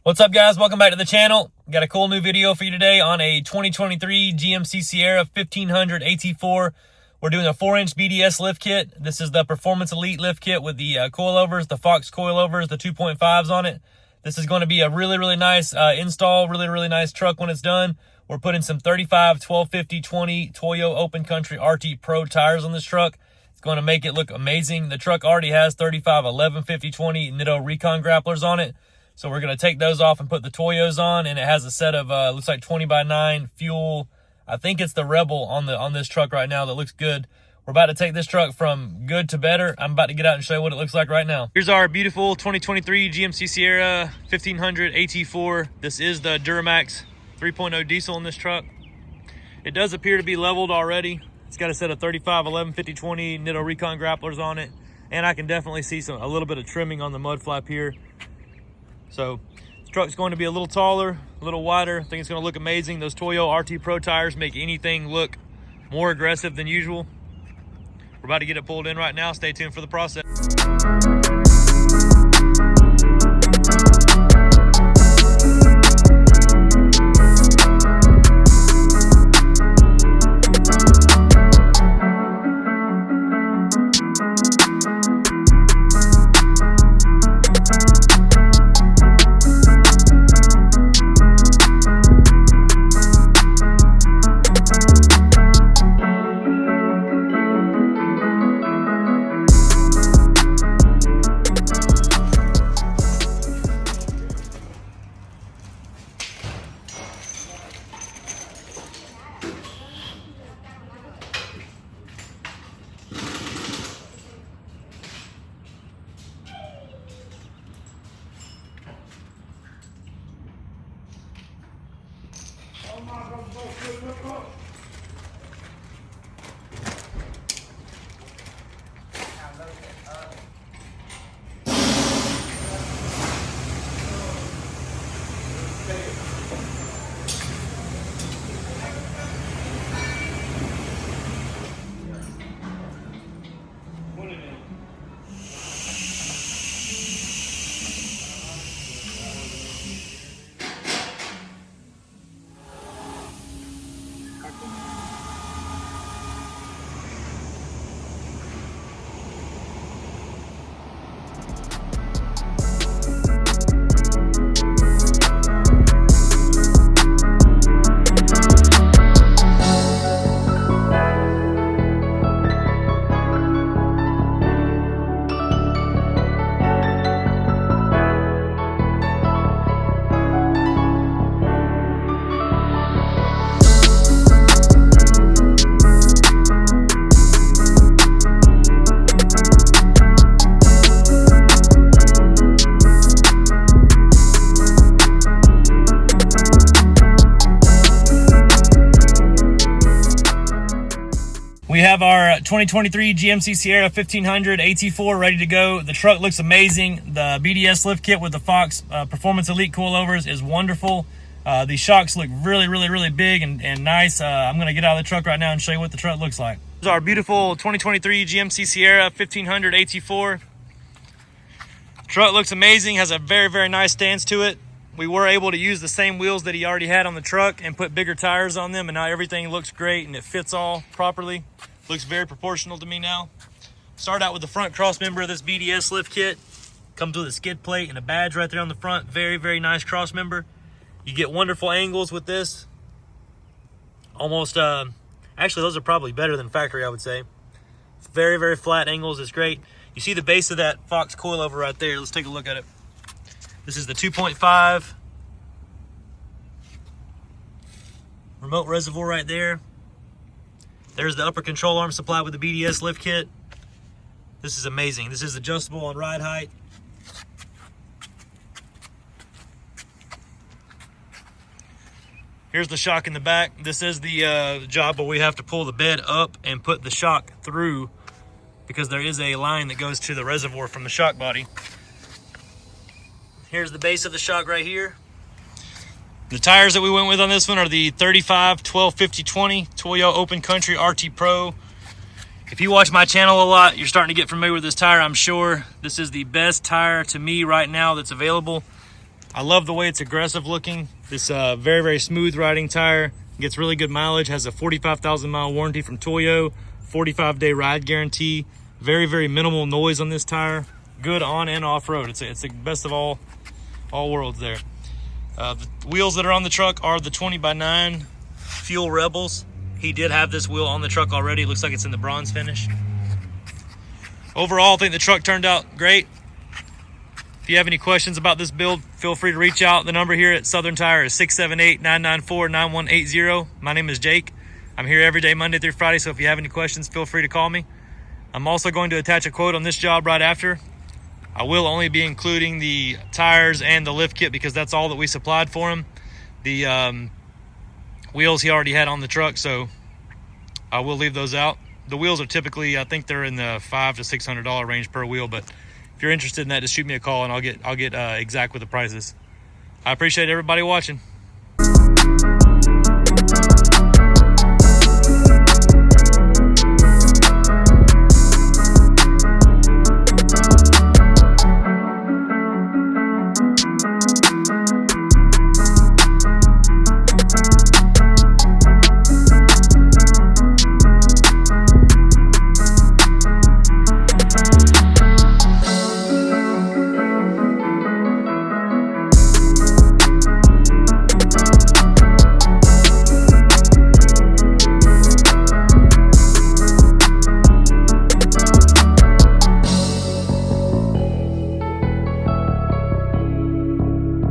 What's up, guys? Welcome back to the channel. Got a cool new video for you today on a 2023 GMC Sierra 1500 AT4. We're doing a 4-inch BDS lift kit. This is the Performance Elite lift kit with the coilovers, the Fox coilovers, the 2.5s on it. This is going to be a really nice install, really nice truck when it's done. We're putting some 35, 12, 50, 20 Toyo Open Country RT Pro tires on this truck. It's going to make it look amazing. The truck already has 35, 11, 50, 20 Nitto Recon grapplers on it. So we're going to take those off and put the Toyos on, and it has a set of, looks like 20x9 fuel. I think it's the Rebel on this truck right now that looks good. We're about to take this truck from good to better. I'm about to get out and show you what it looks like right now. Here's our beautiful 2023 GMC Sierra 1500 AT4. This is the Duramax 3.0 diesel in this truck. It does appear to be leveled already. It's got a set of 35, 11, 50, 20 Nitto Recon grapplers on it. And I can definitely see a little bit of trimming on the mud flap here. So this truck's going to be a little taller, a little wider. I think it's going to look amazing. Those Toyo RT Pro tires make anything look more aggressive than usual. We're about to get it pulled in right now. Stay tuned for the process. We have our 2023 GMC Sierra 1500 AT4 ready to go. The truck looks amazing. The BDS lift kit with the Fox Performance Elite coilovers is wonderful. These shocks look really big and nice. I'm going to get out of the truck right now and show you what the truck looks like. This is our beautiful 2023 GMC Sierra 1500 AT4. The truck looks amazing, has a very nice stance to it. We were able to use the same wheels that he already had on the truck and put bigger tires on them, and now everything looks great and it fits all properly. Looks very proportional to me now. Start out with the front cross member of this BDS lift kit. Comes with a skid plate and a badge right there on the front. Very nice cross member. You get wonderful angles with this. Almost, actually those are probably better than factory, I would say. Very flat angles, it's great. You see the base of that Fox coilover right there. Let's take a look at it. This is the 2.5 remote reservoir right there. There's the upper control arm supplied with the BDS lift kit. This is amazing. This is adjustable on ride height. Here's the shock in the back. This is the job where we have to pull the bed up and put the shock through, because there is a line that goes to the reservoir from the shock body. Here's the base of the shock right here. The tires that we went with on this one are the 35, 12, 50, 20 Toyo Open Country RT Pro. If you watch my channel a lot, you're starting to get familiar with this tire, I'm sure. This is the best tire to me right now that's available. I love the way it's aggressive looking. This very, very smooth riding tire. Gets really good mileage. Has a 45,000 mile warranty from Toyo. 45-day ride guarantee. Very, very minimal noise on this tire. Good on and off road. It's the best of all worlds there. The wheels that are on the truck are the 20x9 Fuel Rebels. He did have this wheel on the truck already. It looks like it's in the bronze finish. Overall, I think the truck turned out great. If you have any questions about this build, feel free to reach out. The number here at Southern Tire is 678-994-9180. My name is Jake. I'm here every day, Monday through Friday, so if you have any questions, feel free to call me. I'm also going to attach a quote on this job right after. I will only be including the tires and the lift kit because that's all that we supplied for him. The wheels he already had on the truck, so I will leave those out. The wheels are typically, I think they're in the $500 to $600 range per wheel, but if you're interested in that, just shoot me a call and I'll get exact with the prices. I appreciate everybody watching.